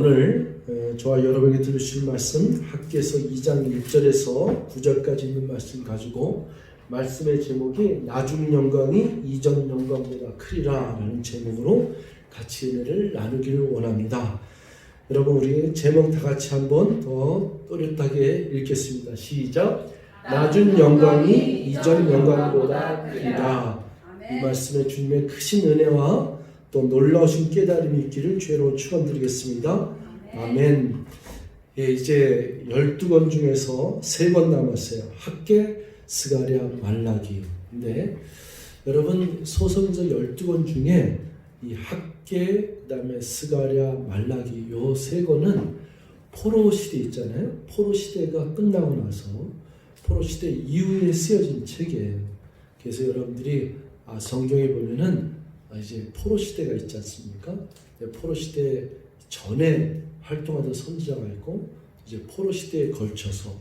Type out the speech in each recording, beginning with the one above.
오늘 저와 여러분에게 들으실 말씀 학개서 2장 1절에서 9절까지 있는 말씀 가지고 말씀의 제목이 나중 영광이 이전 영광보다 크리라 라는 제목으로 같이 은혜를 나누기를 원합니다. 여러분 우리 제목 다 같이 한번 더 또렷하게 읽겠습니다. 시작. 나중 영광이 이전 영광보다 크리라. 이 말씀에 주님의 크신 은혜와 또 놀라우신 깨달음이 있기를 주로 축원드리겠습니다. 아멘. 예, 이제 12권 중에서 3권 남았어요. 학개, 스가랴, 말라기. 근데 여러분 소선서 12권 중에 이 학개, 그 다음에 스가랴, 말라기 요 3권은 포로 시대 있잖아요. 포로 시대가 끝나고 나서 포로 시대 이후에 쓰여진 책이에요. 그래서 여러분들이 성경에 보면은 이제 포로 시대가 있지 않습니까? 포로 시대 전에 활동하던 선지자가 있고 이제 포로 시대에 걸쳐서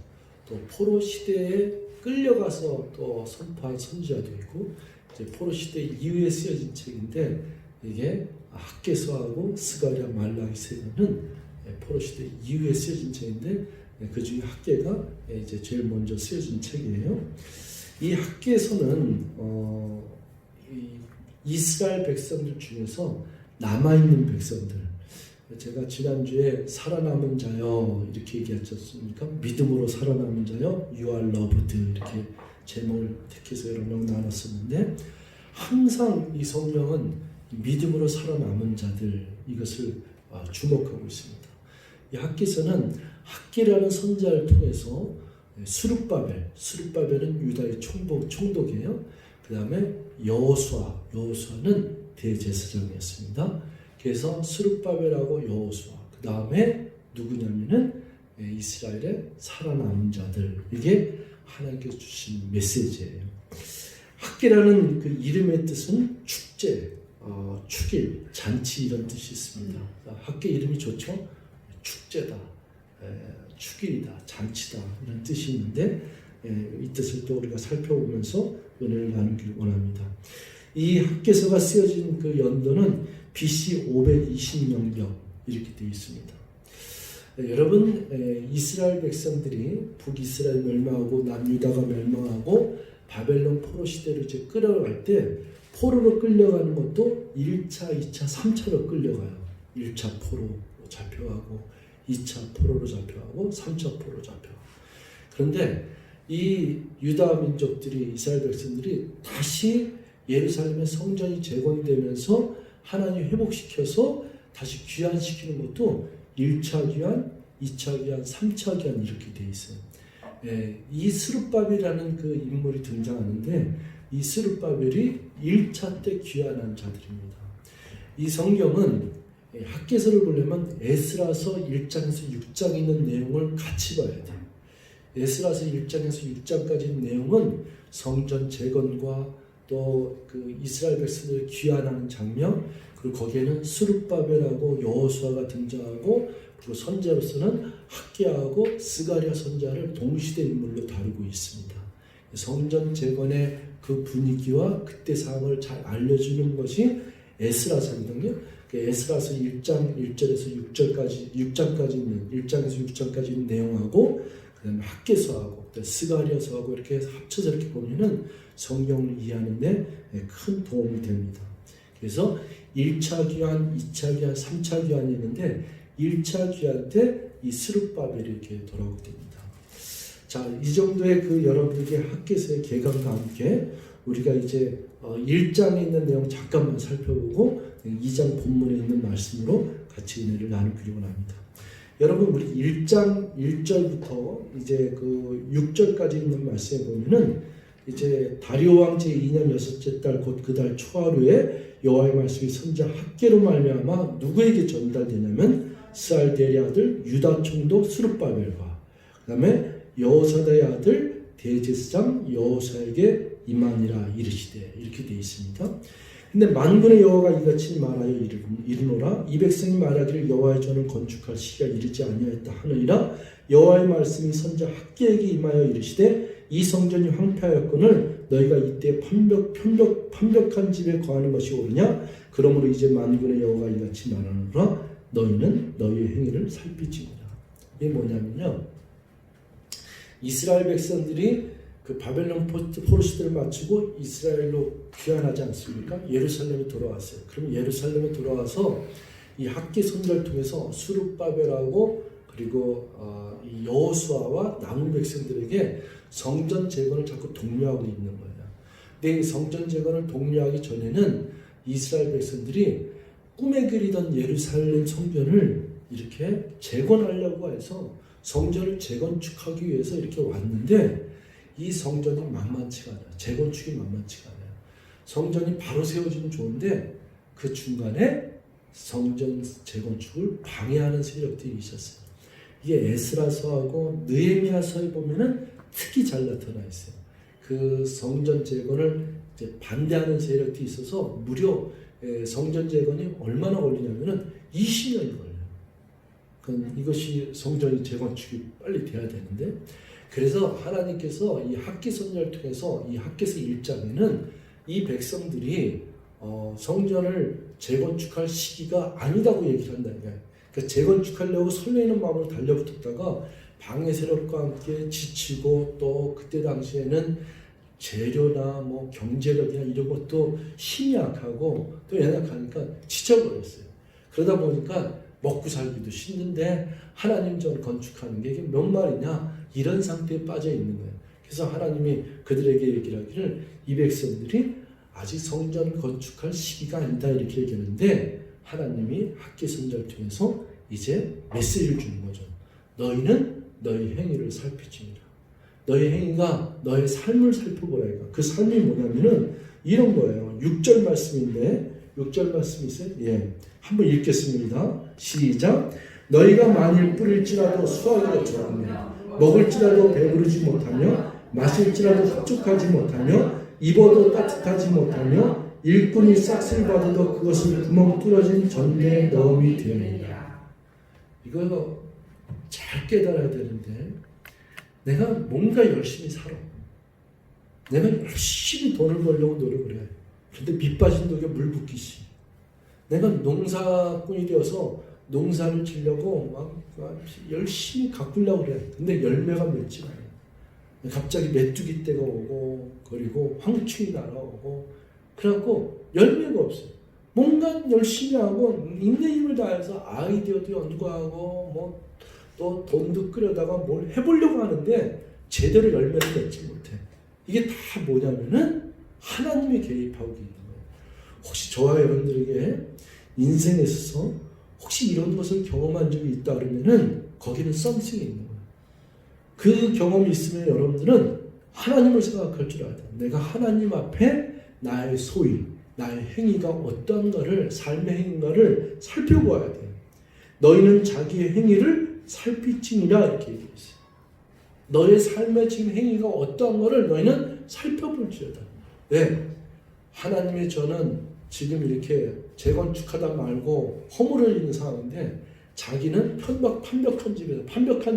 또 포로 시대에 끌려가서 또 선포한 선지자도 있고 이제 포로 시대 이후에 쓰여진 책인데 이게 학개서하고 스가랴 말라기 세권은 포로 시대 이후에 쓰여진 책인데 그 중에 학개가 이제 제일 먼저 쓰여진 책이에요. 이 학개서는 이스라엘 백성들 중에서 남아있는 백성들, 제가 지난주에 살아남은 자여 이렇게 얘기하지 않습니까? 믿음으로 살아남은 자여 You are loved 이렇게 제목을 택해서 여러 명 나눴었는데 항상 이 성경은 믿음으로 살아남은 자들 이것을 주목하고 있습니다. 이 학개서는 학개라는 선지자를 통해서 수룹바벨은 유다의 총독이에요. 그 다음에 여호수아는 대제사장이었습니다. 그래서 수룹바벨하고 여호수아, 그 다음에 누구냐면은 이스라엘의 살아남은 자들, 이게 하나님께서 주신 메시지예요. 학개라는 그 이름의 뜻은 축제, 축일, 잔치 이런 뜻이 있습니다. 학개 이름이 좋죠? 축제다, 축일이다, 잔치다 이런 뜻이 있는데 이 뜻을 또 우리가 살펴보면서 은혜를 나누길 원합니다. 이 학개서가 쓰여진 그 연도는 BC 520년경 이렇게 되어 있습니다. 여러분 이스라엘 백성들이 북이스라엘 멸망하고 남유다가 멸망하고 바벨론 포로 시대로 이제 끌어갈 때 포로로 끌려가는 것도 1차, 2차, 3차로 끌려가요. 1차 포로로 잡혀가고 2차 포로로 잡혀가고 3차 포로로 잡혀가고. 그런데 이 유다 민족들이 이스라엘 백성들이 다시 예루살렘의 성전이 재건되면서 하나님 회복시켜서 다시 귀환시키는 것도 1차 귀환, 2차 귀환, 3차 귀환 이렇게 돼 있어요. 이 스룹바벨이라는 그 인물이 등장하는데 이 스룹바벨이 1차 때 귀환한 자들입니다. 이 성경은 학개서를 보려면 에스라서 1장에서 6장에 있는 내용을 같이 봐야 돼요. 에스라서 1장에서 6장까지 있는 내용은 성전 재건과 또 그 이스라엘 백성들을 귀환하는 장면, 그리고 거기에는 스룹바벨하고 여호수아가 등장하고 그리고 선지자로서는 학개하고 스가랴 선지자를 동시대 인물로 다루고 있습니다. 성전 재건의 그 분위기와 그때 상황을 잘 알려주는 것이 에스라서거든요. 에스라서 1장 1절에서 6장까지 있는 1장에서 6장까지 있는 내용하고 그다음에 학개서하고 스가랴서하고 이렇게 합쳐서 이렇게 보면은 성경을 이해하는데 큰 도움이 됩니다. 그래서 1차 귀환, 2차 귀환, 3차 귀환이 있는데 1차 귀환 때 이 스룹바벨이 이렇게 돌아오게 됩니다. 자, 이 정도의 그 여러분에게 학개서의 개강과 함께 우리가 이제 1장에 있는 내용 잠깐만 살펴보고 2장 본문에 있는 말씀으로 같이 은혜를 나누기를 원합니다. 여러분 우리 1장 1절부터 이제 그 6절까지 있는 말씀에 보면은 이제 다리오 왕 제2년 6째 달 곧 그 달 초하루에 여호와의 말씀이 선지자 학개로 말미암아 누구에게 전달되냐면 스알델의 아들 유다 총독 스룹바벨과 그 다음에 여호사다의 아들 대제사장 여호사에게 임하니라 이르시되 이렇게 되어 있습니다. 근데 만군의 여호와가 이같이 말하여 이르노라 이 백성이 말하기를 여호와의 전을 건축할 시기가 이르지 아니하였다 하느니라 여호와의 말씀이 선지자 학개에게 임하여 이르시되 이 성전이 황폐하였거늘 너희가 이때 판벽한 집에 거하는 것이 옳으냐? 그러므로 이제 만군의 여호와가 이같이 말하노라 너희는 너희의 행위를 살피지니라. 이게 뭐냐면요, 이스라엘 백성들이 그 바벨론 포로 시대를 마치고 이스라엘로 귀환하지 않습니까? 예루살렘에 돌아왔어요. 그럼 예루살렘에 돌아와서 이 학기 손자를 통해서 수룹바벨하고 그리고 이 여호수아와 남은 백성들에게 성전 재건을 자꾸 독려하고 있는 거예요. 근데 이 성전 재건을 독려하기 전에는 이스라엘 백성들이 꿈에 그리던 예루살렘 성전을 이렇게 재건하려고 해서 성전을 재건축하기 위해서 이렇게 왔는데 이 성전이 만만치가 않아요. 재건축이 만만치가 않아요. 성전이 바로 세워지면 좋은데 그 중간에 성전 재건축을 방해하는 세력들이 있었어요. 이게 에스라서하고 느헤미야서에 보면은 특히 잘 나타나 있어요. 그 성전 재건을 이제 반대하는 세력들이 있어서 무려 성전 재건이 얼마나 걸리냐면은 20년이 걸려요. 이것이 성전이 재건축이 빨리 돼야 되는데, 그래서 하나님께서 이 학기선지자를 통해서 이 학기서 1장에는 이 백성들이 성전을 재건축할 시기가 아니다고 얘기를 한다는 거예요. 그러니까 재건축하려고 설레이는 마음으로 달려붙었다가 방해 세력과 함께 지치고, 또 그때 당시에는 재료나 뭐 경제력이나 이런 것도 힘이 약하고 또 연약하니까 지쳐버렸어요. 그러다 보니까 먹고 살기도 힘든데 하나님 전 건축하는 게 몇 말이냐, 이런 상태에 빠져 있는 거예요. 그래서 하나님이 그들에게 얘기를 하기를 이 백성들이 아직 성전 건축할 시기가 아니다 이렇게 얘기하는데, 하나님이 학기선지자를 통해서 이제 메시지를 주는 거죠. 너희는 너희 행위를 살피지니라. 너희 행위가 너의 삶을 살펴보라. 그 삶이 뭐냐면은 이런 거예요. 6절 말씀인데, 6절 말씀이 있어요. 예, 한번 읽겠습니다. 시작. 너희가 만일 뿌릴지라도 수확이 적으며 먹을지라도 배부르지 못하며 마실지라도 흡족하지 못하며 입어도 따뜻하지 못하며 일꾼이 싹쓸 받아도 그것을 구멍 뚫어진 전대에 넣음이 되느니라. 이거 잘 깨달아야 되는데, 내가 뭔가 열심히 살아. 내가 열심히 돈을 벌려고 노력을 해. 그런데 밑 빠진 독에 물 붓기시. 내가 농사꾼이 되어서 농사를 지려고 막 열심히 가꾸려고 그래. 근데 열매가 맺지 않아요. 갑자기 메뚜기 때가 오고, 그리고 황충이 날아오고, 그래갖고 열매가 없어요. 뭔가 열심히 하고 있는 힘을 다해서 아이디어도 연구하고 뭐 또 돈도 끌여다가 뭘 해보려고 하는데 제대로 열매를 맺지 못해. 이게 다 뭐냐면은 하나님이 개입하고 있는 거예요. 혹시 저와 여러분들에게 인생에 있어서 혹시 이런 것을 경험한 적이 있다 그러면은 거기는 썸씽이 있는 거예요. 그 경험이 있으면 여러분들은 하나님을 생각할 줄 알아야 돼요. 내가 하나님 앞에 나의 소위, 나의 행위가 어떤가를, 삶의 행위인가를 살펴보아야 돼요. 너희는 자기의 행위를 살피지니라 이렇게 얘기했어요. 너의 삶의 지금 행위가 어떠한가를 너희는 살펴볼지어다. 네, 하나님의 저는 지금 이렇게 재건축하다 말고 허물을 있는 상황인데, 자기는 판벽한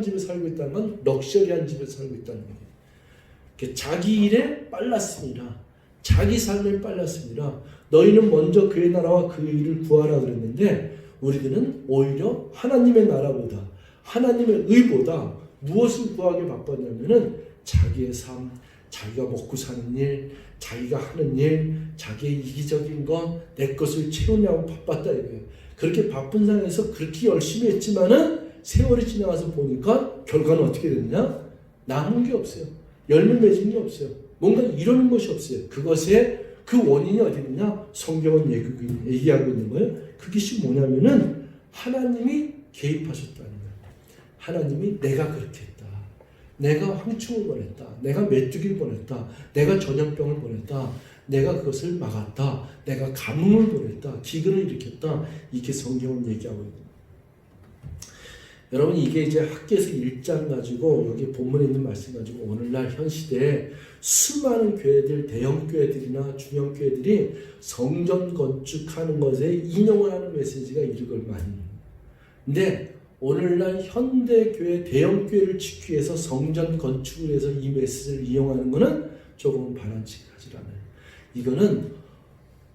집에 살고 있다는 건 럭셔리한 집에 살고 있다는 얘기예요. 자기 일에 빨랐습니다. 자기 삶에 빨랐습니다. 너희는 먼저 그의 나라와 그의 일을 구하라 그랬는데, 우리들은 오히려 하나님의 나라보다, 하나님의 의보다 무엇을 구하기 바빴냐면은 자기의 삶, 자기가 먹고 사는 일, 자기가 하는 일, 자기의 이기적인 건 내 것을 채우냐고 바빴다 이거예요. 그렇게 바쁜 상황에서 그렇게 열심히 했지만은 세월이 지나가서 보니까 결과는 어떻게 됐냐? 남은 게 없어요. 열매 맺은 게 없어요. 뭔가 이루는 것이 없어요. 그것의 그 원인이 어디 있느냐? 성경은 얘기하고 있는 거예요. 그것이 뭐냐면은 하나님이 개입하셨다는 거예요. 하나님이 내가 그렇게 했다. 내가 황충을 보냈다. 내가 메뚜기를 보냈다. 내가 전염병을 보냈다. 내가 그것을 막았다. 내가 가뭄을 보냈다. 기근을 일으켰다. 이렇게 성경은 얘기하고 있는 거예요. 여러분, 이게 이제 학계에서 1장 가지고 여기 본문에 있는 말씀 가지고 오늘날 현 시대에 수많은 교회들, 대형 교회들이나 중형 교회들이 성전 건축하는 것에 인용을 하는 메시지가 이르걸 많이. 근데 오늘날 현대 교회, 대형 교회를 지키기 위해서 성전 건축을 위해서 이 메시지를 이용하는 것은 조금 바람직하지 않아요. 이거는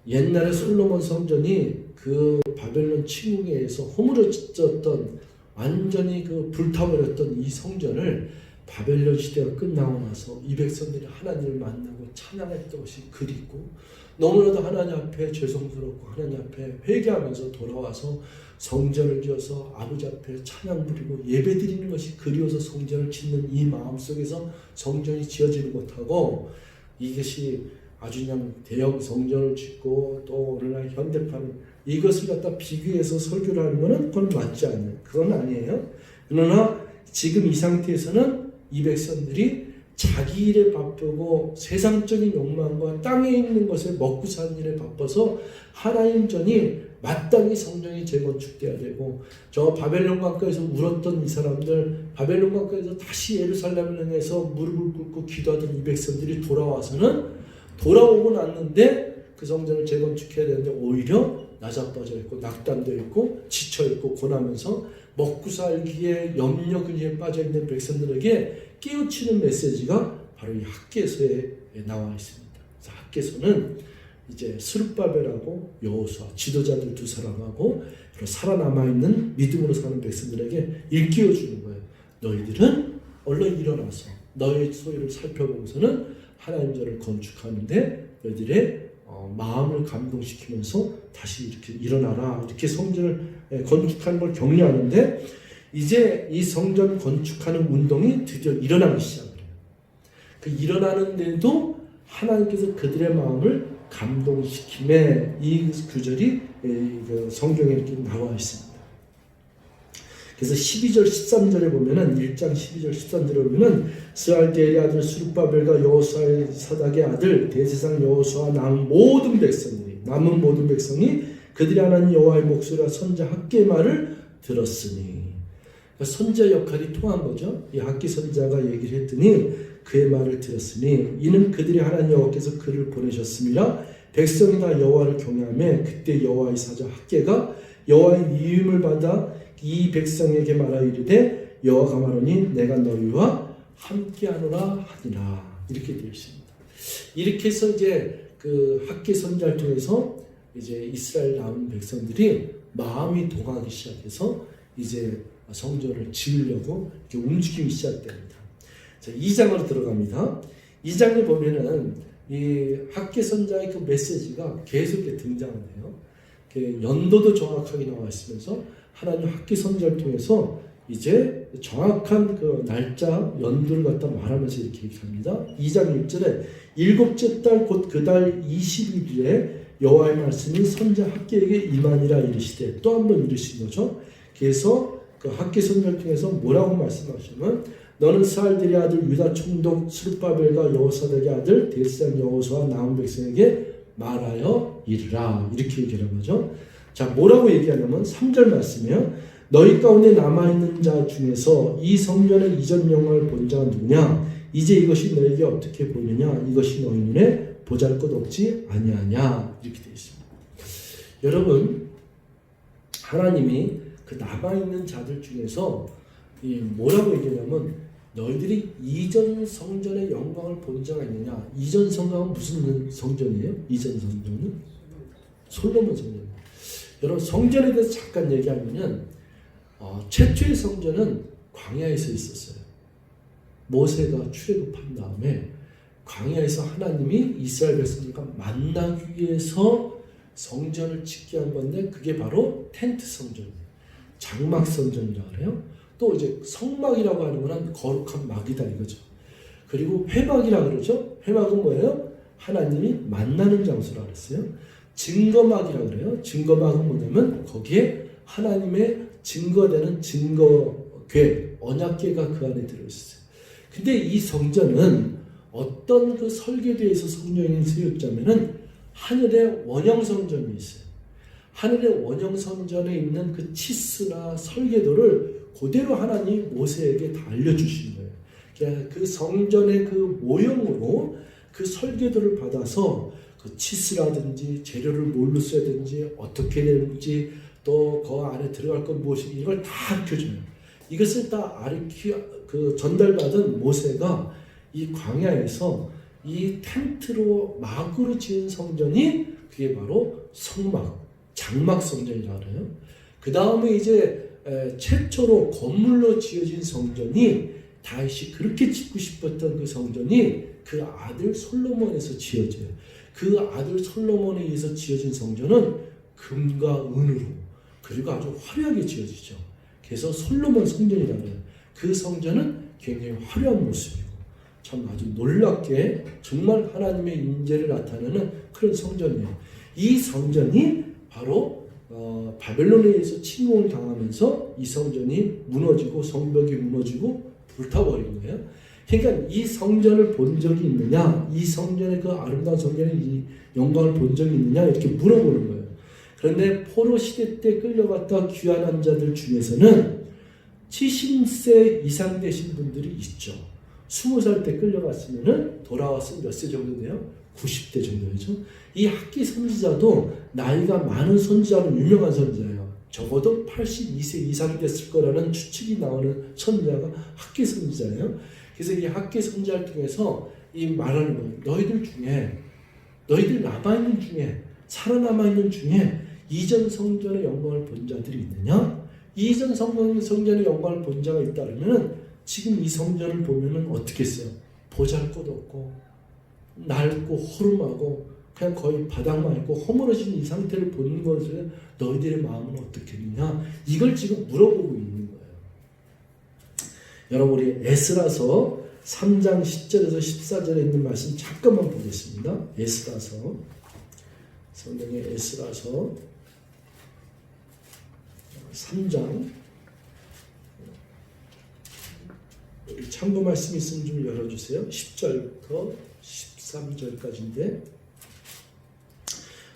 옛날에 솔로몬 성전이 그 그 바벨론 침공에서 허물어졌던 완전히 그 불타버렸던 이 성전을 바벨론 시대가 끝나고 나서 이 백성들이 하나님을 만나고 찬양했던 것이 그립고 너무나도 하나님 앞에 죄송스럽고 하나님 앞에 회개하면서 돌아와서 성전을 지어서 아버지 앞에 찬양 부리고 예배 드리는 것이 그리워서 성전을 짓는 이 마음속에서 성전이 지어지는 것하고 이것이 아주 그냥 대형 성전을 짓고 또 오늘날 현대판 이것을 갖다 비교해서 설교를 하는 것은 그건 맞지 않아요. 그건 아니에요. 그러나 지금 이 상태에서는 이 백성들이 자기 일에 바쁘고 세상적인 욕망과 땅에 있는 것에 먹고 사는 일에 바빠서 하나님 전이 마땅히 성전이 재건축돼야 되고 저 바벨론 강가에서 울었던 이 사람들 바벨론 강가에서 다시 예루살렘을 향해서 무릎을 꿇고 기도하던 이 백성들이 돌아오고 났는데 그 성전을 재건축해야 되는데 오히려 나자빠져 있고 낙담되어 있고 지쳐 있고 고나면서 먹고 살기에 염려 근심에 빠져 있는 백성들에게 깨우치는 메시지가 바로 이 학개서에 나와 있습니다. 그래서 학개서는 이제 스룹바벨하고 여호수아 지도자들 두 사람하고 살아남아 있는 믿음으로 사는 백성들에게 일깨워 주는 거예요. 너희들은 얼른 일어나서 너의 소유를 살펴보고서는 하나님 전을 건축하는데 너희들의 마음을 감동시키면서 다시 이렇게 일어나라 이렇게 성전을 건축하는 걸 격려하는데 이제 이 성전 건축하는 운동이 드디어 일어나기 시작해요. 그 일어나는데도 하나님께서 그들의 마음을 감동시킴에 이 구절이 성경에 이렇게 나와 있습니다. 그래서 12절 13절에 보면은 1장 12절 13절에 보면은 스알디엘의 아들 스룹바벨과 여호수아의 사닥의 아들 대제사장 여호수아 남은 모든 백성이 그들이 하나님 여호와의 목소리와 선자 학개의 말을 들었으니 그러니까 선자 역할이 통한 거죠. 이 학개 선자가 얘기를 했더니 그의 말을 들었으니 이는 그들이 하나님 여호와께서 그를 보내셨습니다. 백성이 다 여호와를 경외하며 그때 여호와의 사자 학개가 여호와의 이임을 받아 이 백성에게 말하여 이르되 여호와가 말하니 내가 너희와 함께하노라 하니라 이렇게 되어 있습니다. 이렇게 해서 이제 그 학개 선자를 통해서 이제 이스라엘 남은 백성들이 마음이 동하기 시작해서 이제 성전을 지으려고 이렇게 움직이기 시작됩니다. 자, 2장으로 들어갑니다. 2장에 보면은 이 학개 선자의 그 메시지가 계속 등장을 해요. 연도도 정확하게 나와 있으면서 하나님 학개 선자를 통해서 이제 정확한 그 날짜 연도를 갖다 말하면서 이렇게 얘기합니다. 2장 6절에 일곱째 달 곧 그 달 20일에 여호와의 말씀이 선자 학개에게 임하니라 이르시되 또 한 번 이르신 거죠. 그래서 그 학개 선자를 통해서 뭐라고 말씀하시면 너는 스알디엘의 아들 유다 총독 스룹바벨과 여호사닥의 아들 대제사장 여호수아 남은 백성에게 말하여 이르라 이렇게 얘기를 하죠. 자, 뭐라고 얘기하냐면 3절 말씀이에요. 너희 가운데 남아있는 자 중에서 이 성전의 이전 영광을 본 자가 누구냐? 이제 이것이 너에게 어떻게 보이느냐? 이것이 너희 눈에 보잘것없지 아니하냐? 이렇게 되어 있습니다. 여러분, 하나님이 그 남아있는 자들 중에서 뭐라고 얘기하냐면 너희들이 이전 성전의 영광을 본 자가 있느냐? 이전 성전은 무슨 성전이에요? 이전 성전은? 솔로몬 성전입니다. 여러분 성전에 대해서 잠깐 얘기하면 최초의 성전은 광야에서 있었어요. 모세가 출애굽한 다음에 광야에서 하나님이 이스라엘 백성들과 만나기 위해서 성전을 짓게 한 건데 그게 바로 텐트 성전이에요. 장막 성전이라고 해요. 또 이제 성막이라고 하는 건 거룩한 막이다 이거죠. 그리고 회막이라고 그러죠. 회막은 뭐예요? 하나님이 만나는 장소라고 그랬어요. 증거막이라고 그래요. 증거막은 뭐냐면 거기에 하나님의 증거되는 증거궤, 언약궤가 그 안에 들어있어요. 근데 이 성전은 어떤 그 설계도에서 성전이 세웠자면은 하늘에 원형 성전이 있어요. 하늘의 원형 성전에 있는 그 치수나 설계도를 그대로 하나님이 모세에게 다 알려주신 거예요. 그러니까 그 성전의 그 모형으로 그 설계도를 받아서 그 치수라든지 재료를 뭘로 써야 되는지 어떻게 되는지 또 그 안에 들어갈 건 무엇인지 이걸 다 알려줘요. 이것을 다 전달받은 모세가 이 광야에서 이 텐트로 막으로 지은 성전이 그게 바로 성막, 장막 성전이라고 해요. 그 다음에 이제 최초로 건물로 지어진 성전이 다윗이 그렇게 짓고 싶었던 그 성전이 그 아들 솔로몬에서 지어져요. 그 아들 솔로몬에 의해서 지어진 성전은 금과 은으로 그리고 아주 화려하게 지어지죠. 그래서 솔로몬 성전이라고 해요. 그 성전은 굉장히 화려한 모습이고 참 아주 놀랍게 정말 하나님의 임재를 나타내는 그런 성전이에요. 이 성전이 바로 바벨론에 의해서 침공을 당하면서 이 성전이 무너지고 성벽이 무너지고 불타버린 거예요. 그러니까 이 성전을 본 적이 있느냐, 이 성전의 그 아름다운 성전의 이 영광을 본 적이 있느냐 이렇게 물어보는 거예요. 그런데 포로 시대 때 끌려갔다 귀환한 자들 중에서는 70세 이상 되신 분들이 있죠. 20살 때 끌려갔으면 돌아왔으면 몇 세 정도 돼요? 90대 정도죠. 이 학기 선지자도 나이가 많은 선지자는 유명한 선지자예요. 적어도 82세 이상이 됐을 거라는 추측이 나오는 선지자가 학기 선지자예요. 그래서 이 학기 선지자를 통해서 이 말하는 거예요. 너희들 남아있는 중에 살아남아있는 중에 이전 성전의 영광을 본 자들이 있느냐? 이전 성전의 영광을 본 자가 있다면 지금 이 성전을 보면 어떻게 했어요? 보잘것없고 낡고 호름하고 그냥 거의 바닥만 있고 허물어진 이 상태를 보는 것을 너희들의 마음은 어떻겠느냐? 이걸 지금 물어보고 있는 거예요. 여러분 우리 에스라서 3장 10절에서 14절에 있는 말씀 잠깐만 보겠습니다. 에스라서 성경의 에스라서 3장 우리 참고 말씀 있으면 좀 열어주세요. 10절부터 13절까지인데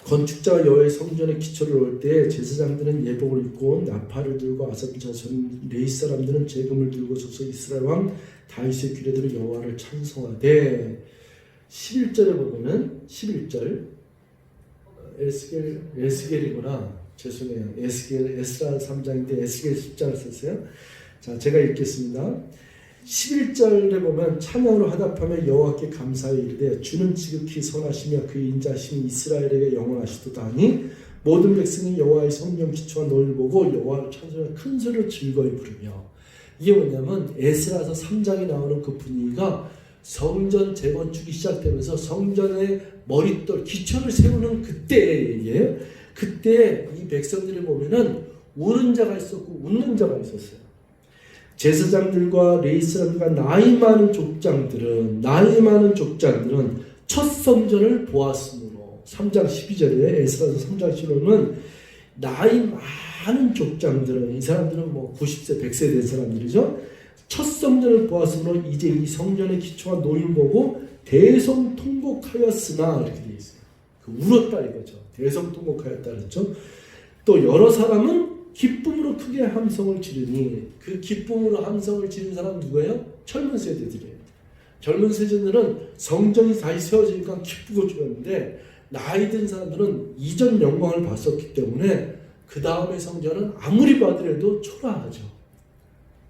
건축자가 여호와의 성전의 기초를 놓을 때 제사장들은 예복을 입고 나팔을 들고 아삽 자손 레위 사람들은 재금을 들고 서서 이스라엘 왕 다윗의 귀에 들어 여호와를 찬송하되 11절에 보면은 11절 에스겔이구나. 죄송해요. 에스라 3장인데 에스겔 10장을 썼어요. 자, 제가 읽겠습니다. 11절에 보면 찬양으로 화답하며 여호와께 감사하여 이르되 주는 지극히 선하시며 그의 인자심이 이스라엘에게 영원하시도다 하니 모든 백성이 여호와의 성전 기초와 너를 보고 여호와를 찬송하며 큰 소리로 즐거이 부르며 이게 뭐냐면 에스라서 3장에 나오는 그 분위기가 성전 재건축이 시작되면서 성전의 머릿돌 기초를 세우는 그때예요. 그때 이 백성들을 보면은 우는 자가 있었고 웃는 자가 있었어요. 제사장들과 레위 사람들과 나이 많은 족장들은 첫 성전을 보았으므로 3장 12절에 에스라서 3장 12절은 나이 많은 족장들은 이 사람들은 뭐 90세 100세 된 사람들이죠. 첫 성전을 보았으므로 이제 이 성전의 기초와 노임을 보고 대성통곡하였으나 이렇게 되어 있어요. 울었다 이거죠. 대성통곡하였다 그랬죠. 또 여러 사람은 기쁨으로 크게 함성을 지르니 그 기쁨으로 함성을 지른 사람 누구예요? 젊은 세대들이에요. 젊은 세대들은 성전이 다시 세워지니까 기쁘고 좋았는데 나이 든 사람들은 이전 영광을 봤었기 때문에 그 다음의 성전은 아무리 봐더라도 초라하죠.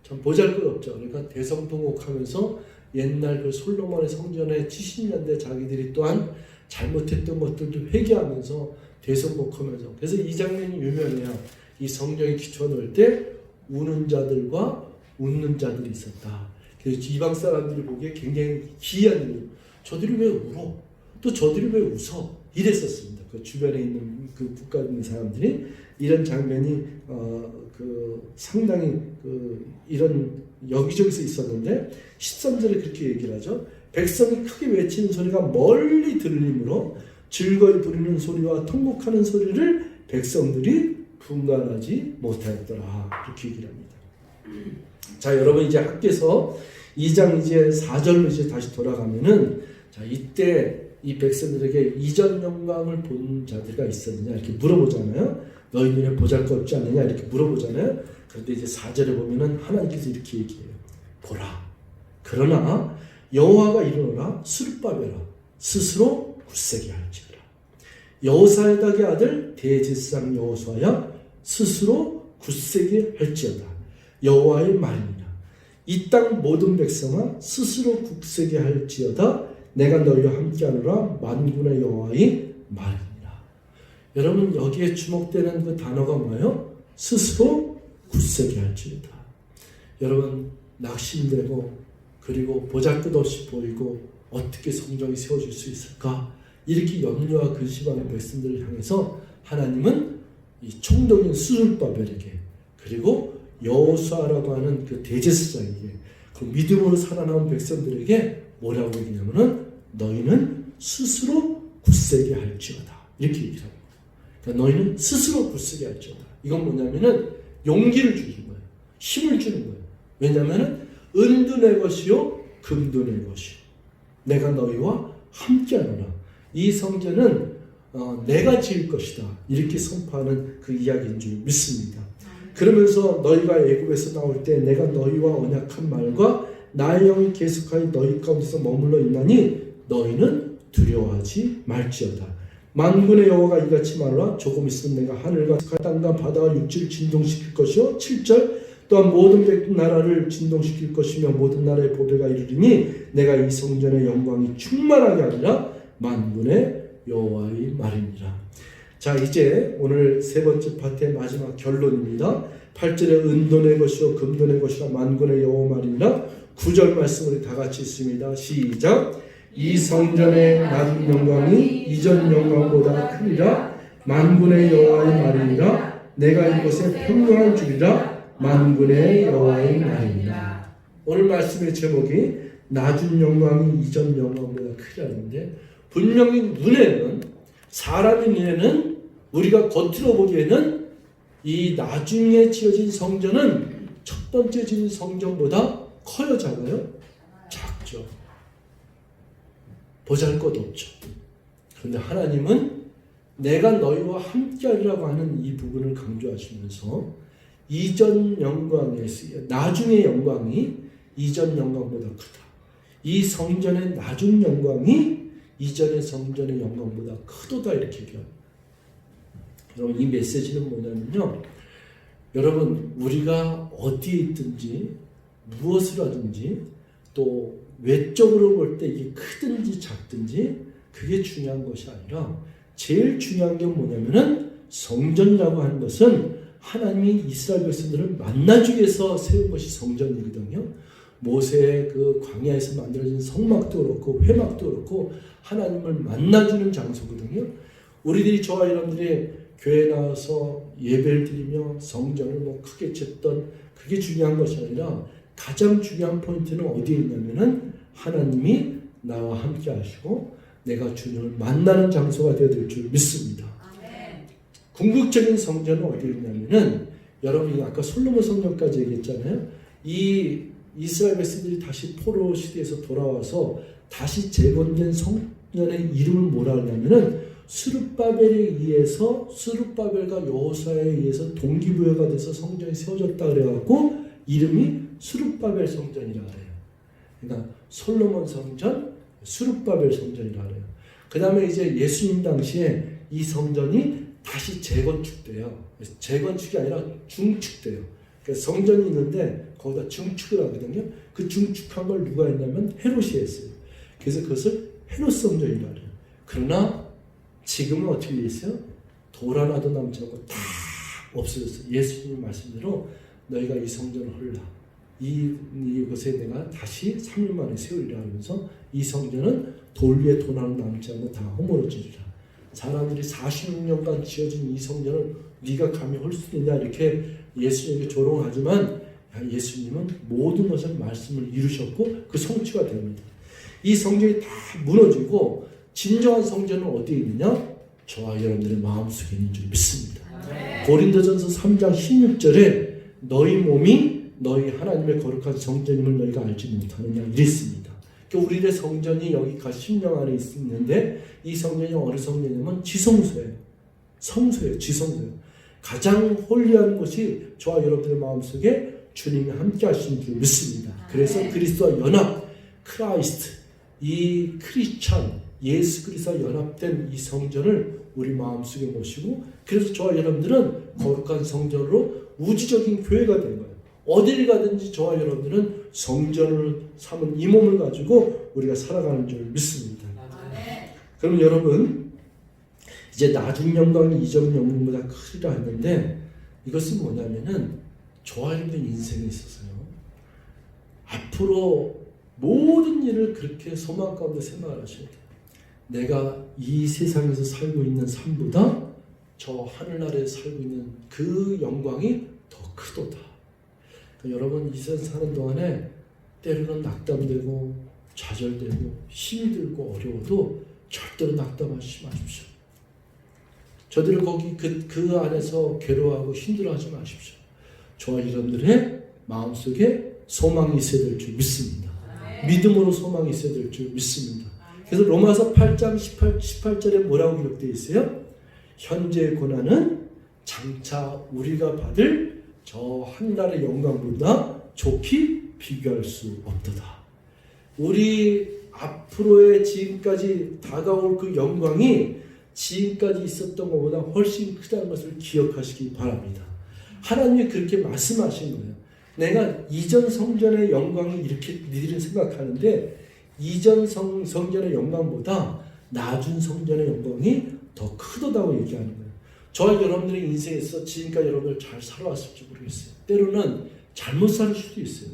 참 보잘것없죠. 그러니까 대성통곡하면서 옛날 그 솔로몬의 성전의 70년대 자기들이 또한 잘못했던 것들도 회개하면서 대성통곡하면서 그래서 이 장면이 유명해요. 이 성경의 기초 놓을 때 우는 자들과 웃는 자들이 있었다. 그래서 이방 사람들이 보기에 굉장히 기이한 일이에요. 저들이 왜 울어? 또 저들이 왜 웃어? 이랬었습니다. 그 주변에 있는 그 국가에 있는 사람들이 이런 장면이 상당히 이런 여기저기서 있었는데 13절에 그렇게 얘기를 하죠. 백성이 크게 외치는 소리가 멀리 들리므로 즐거이 부르는 소리와 통곡하는 소리를 백성들이 분간하지 못하였더라. 그렇게 얘기를 합니다. 자, 여러분 이제 학교에서 2장 이제 4절로 이제 다시 돌아가면은 자, 이때 이 백성들에게 이전 영광을 본 자들이 있었느냐 이렇게 물어보잖아요. 너희 눈에 보잘것없지 않느냐 이렇게 물어보잖아요. 그런데 이제 4절에 보면은 하나님께서 이렇게 얘기해요. 보라. 그러나 여호와가 이르노라 수르바벨아 스스로 굳세게 할지어다. 여호사야닥의 아들 대제사장 여호수아야 스스로 굳세게 할지어다. 여호와의 말이니라. 이 땅 모든 백성아 스스로 굳세게 할지어다. 내가 너희와 함께하노라 만군의 여호와의 말이니라. 여러분 여기에 주목되는 그 단어가 뭐예요? 스스로 굳세게 할지어다. 여러분 낙심되고 그리고 보잘것없이 보이고 어떻게 성전이 세워질 수 있을까? 이렇게 염려와 근심하는 백성들을 향해서 하나님은 이 총독인 스룹바벨에게 그리고 여호수아라고 하는 그 대제사장에게 그 믿음으로 살아남은 백성들에게 뭐라고 얘기냐면은 너희는 스스로 굳세게 할지어다. 이렇게 얘기를 합니다. 그러니까 너희는 스스로 굳세게 할지어다. 이건 뭐냐면은 용기를 주는 거예요. 힘을 주는 거예요. 왜냐하면은 은도 내 것이요 금도 내 것이요 내가 너희와 함께하노라. 이 성전은 내가 지을 것이다. 이렇게 선포하는 그 이야기인 줄 믿습니다. 그러면서 너희가 애굽에서 나올 때 내가 너희와 언약한 말과 나의 영이 계속하여 너희 가운데서 머물러 있나니 너희는 두려워하지 말지어다. 만군의 여호와가 이같이 말하라. 조금 있으면 내가 하늘과 땅과 바다와 육지를 진동시킬 것이요 7절 또한 모든 나라를 진동시킬 것이며 모든 나라의 보배가 이르리니 내가 이 성전의 영광이 충만하게 하리라. 만군의 여호와의 말입니다. 자, 이제 오늘 세 번째 파트의 마지막 결론입니다. 8절에 은도 내 것이요 금도 내 것이라 만군의 여호와 말이니라. 9절 말씀 우리 다 같이 있습니다. 시작. 이 성전의 낮은 영광이 이전 영광보다 크리라. 만군의 여호와의 말이니라. 내가 이곳에 평강을 주리라. 만군의 여호와의 말이니라. 오늘 말씀의 제목이 낮은 영광이 이전 영광보다 크리라는데 분명히 눈에는 사람의 눈에는 우리가 겉으로 보기에는 이 나중에 지어진 성전은 첫 번째 지은 성전보다 커요, 작아요? 작죠. 보잘것없죠. 그런데 하나님은 내가 너희와 함께하리라고 하는 이 부분을 강조하시면서 이전 영광의 나중의 영광이 이전 영광보다 크다. 이 성전의 나중 영광이 이전의 성전의 영광보다 크도다 이렇게 얘기합니다. 여러분 이 메시지는 뭐냐면요. 여러분 우리가 어디에 있든지 무엇을 하든지 또 외적으로 볼 때 이게 크든지 작든지 그게 중요한 것이 아니라 제일 중요한 게 뭐냐면은 성전이라고 하는 것은 하나님이 이스라엘 백성들을 만나주기 위해서 세운 것이 성전이거든요. 모세의 그 광야에서 만들어진 성막도 그렇고 회막도 그렇고 하나님을 만나주는 장소거든요. 우리들이 저와 여러분들이 교회에 나와서 예배를 드리며 성전을 뭐 크게 짓던 그게 중요한 것이 아니라 가장 중요한 포인트는 어디에 있냐면은 하나님이 나와 함께 하시고 내가 주님을 만나는 장소가 되어야 될 줄 믿습니다. 궁극적인 성전은 어디에 있냐면은 여러분이 아까 솔로몬 성전까지 얘기했잖아요. 이 이스라엘 백성들이 다시 포로 시대에서 돌아와서 다시 재건된 성전의 이름을 뭐라 하냐면은 스룹바벨에 의해서 스룹바벨과 여호수아에 의해서 동기부여가 돼서 성전이 세워졌다 그래갖고 이름이 스룹바벨 성전이라 그래요. 그러니까 솔로몬 성전, 스룹바벨 성전이라 그래요. 그 다음에 이제 예수님 당시에 이 성전이 다시 재건축돼요. 재건축이 아니라 중축돼요. 그러니까 성전이 있는데 거기다 중축을 하거든요. 그 중축한 걸 누가 했냐면 헤롯이 했어요. 그래서 그것을 헤롯 성전이라 그래요. 그러나 지금은 어떻게 돼 있어요? 돌 하나도 남지 않고 다 없어졌어요. 예수님 말씀대로 너희가 이 성전을 헐라. 이곳에 내가 다시 3일 만에 세우리라 하면서 이 성전은 돌 위에 돌 하나 남지 않고 다 허물어지리라. 사람들이 46년간 지어진 이 성전을 네가 감히 헐 수 있냐 이렇게 예수님에게 조롱하지만 예수님은 모든 것을 말씀을 이루셨고 그 성취가 됩니다. 이 성전이 다 무너지고 진정한 성전은 어디에 있느냐? 저와 여러분들의 마음속에 있는 줄 믿습니다. 고린도전서 3장 16절에 너희 몸이 너희 하나님의 거룩한 성전임을 너희가 알지 못하느냐 이랬습니다. 우리의 성전이 여기가 심령 안에 있는데 이 성전이 어느 성전이냐면 지성소예요. 성소예요. 지성소예요. 가장 홀리한 곳이 저와 여러분들의 마음속에 주님이 함께 하시는 줄 믿습니다. 그래서 그리스도와 연합, 크라이스트, 이 크리스찬, 예수 그리스도와 연합된 이 성전을 우리 마음속에 모시고 그래서 저와 여러분들은 거룩한 성전으로 우주적인 교회가 된 거예요. 어디를 가든지 저와 여러분들은 성전을 삼은 이 몸을 가지고 우리가 살아가는 줄 믿습니다. 그럼 여러분 이제 낮은 영광이 이전 영광보다 크리라 했는데 이것은 뭐냐면은 저와 여러분들 인생에 있어서요. 앞으로 모든 일을 그렇게 소망 가운데 생각을 하셔야 돼요. 내가 이 세상에서 살고 있는 삶보다 저 하늘나라에 살고 있는 그 영광이 더 크도다. 그러니까 여러분 이 세상 사는 동안에 때로는 낙담되고 좌절되고 힘이 들고 어려워도 절대로 낙담하지 마십시오. 저들은 거기 그 안에서 괴로워하고 힘들어하지 마십시오. 저와 여러분들의 마음속에 소망이 있어야 될 줄 믿습니다. 믿음으로 소망이 있어야 될 줄 믿습니다. 그래서 로마서 8장 18절에 뭐라고 기록되어 있어요? 현재의 고난은 장차 우리가 받을 저 한날의 영광보다 좋게 비교할 수 없도다. 우리 앞으로의 지금까지 다가올 그 영광이 지금까지 있었던 것보다 훨씬 크다는 것을 기억하시기 바랍니다. 하나님이 그렇게 말씀하신 거예요. 내가 이전 성전의 영광이 이렇게 니들은 생각하는데 이전 성전의 영광보다 낮은 성전의 영광이 더 크다고 얘기하는 거예요. 저와 여러분들의 인생에서 지금까지 여러분들 잘 살아왔을지 모르겠어요. 때로는 잘못 살 수도 있어요.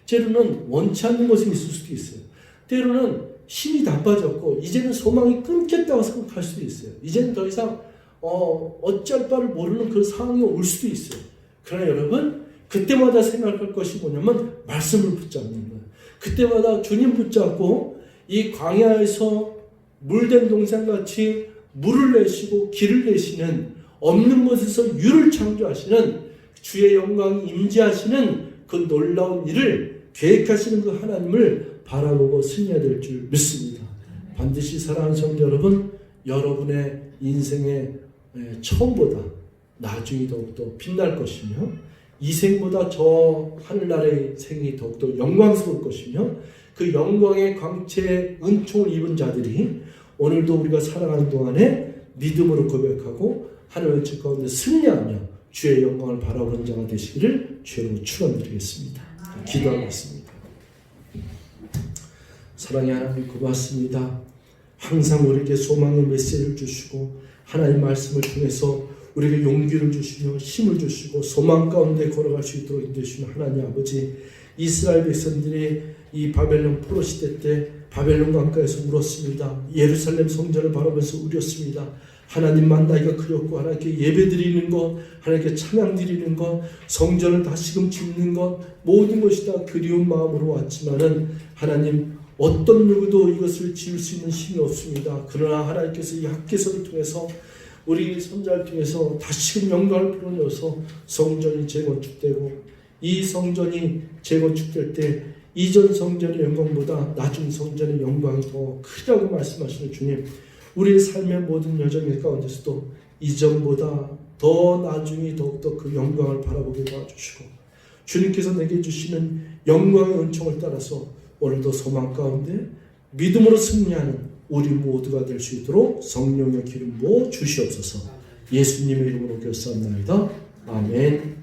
때로는 원치 않는 것이 있을 수도 있어요. 때로는 힘이 나빠졌고 이제는 소망이 끊겼다고 생각할 수도 있어요. 이제는 더 이상 어쩔 바를 모르는 그런 상황이 올 수도 있어요. 그러나 여러분 그때마다 생각할 것이 뭐냐면 말씀을 붙잡는 거예요. 그때마다 주님 붙잡고 이 광야에서 물된 동산같이 물을 내시고 길을 내시는 없는 곳에서 유를 창조하시는 주의 영광이 임재하시는 그 놀라운 일을 계획하시는 그 하나님을 바라보고 승리해야 될 줄 믿습니다. 반드시 사랑하는 성도 여러분, 여러분의 인생의 처음보다 나중이 더욱더 빛날 것이며 이 생보다 저 하늘나라의 생이 더욱더 영광스러울 것이며 그 영광의 광채에 은총을 입은 자들이 오늘도 우리가 살아가는 동안에 믿음으로 고백하고 하늘의 질 가운데 승리하며 주의 영광을 바라보는 자가 되시기를 주로 축원드리겠습니다. 기도하겠습니다. 사랑의 하나님 고맙습니다. 항상 우리에게 소망의 메시지를 주시고 하나님 말씀을 통해서 우리에게 용기를 주시며 힘을 주시고 소망 가운데 걸어갈 수 있도록 인도해주시는 하나님 아버지, 이스라엘 백성들이 이 바벨론 포로 시대 때 바벨론 강가에서 울었습니다. 예루살렘 성전을 바라보면서 울었습니다. 하나님 만나기가 그렸고 하나님께 예배드리는 것, 하나님께 찬양드리는 것, 성전을 다시금 짓는 것, 모든 것이 다 그리운 마음으로 왔지만은 하나님 어떤 누구도 이것을 지을 수 있는 힘이 없습니다. 그러나 하나님께서 이 학개서를 통해서 우리 선자를 통해서 다시금 영광을 불어넣어서 성전이 재건축되고 이 성전이 재건축될 때 이전 성전의 영광보다 낮은 성전의 영광이 더 크다고 말씀하시는 주님, 우리의 삶의 모든 여정 가운데서도 이전보다 더 나중에 더욱더 그 영광을 바라보게 도와주시고 주님께서 내게 주시는 영광의 은총을 따라서 오늘도 소망 가운데 믿음으로 승리하는 우리 모두가 될 수 있도록 성령의 기름 부어 주시옵소서. 예수님의 이름으로 결사합니다. 아멘.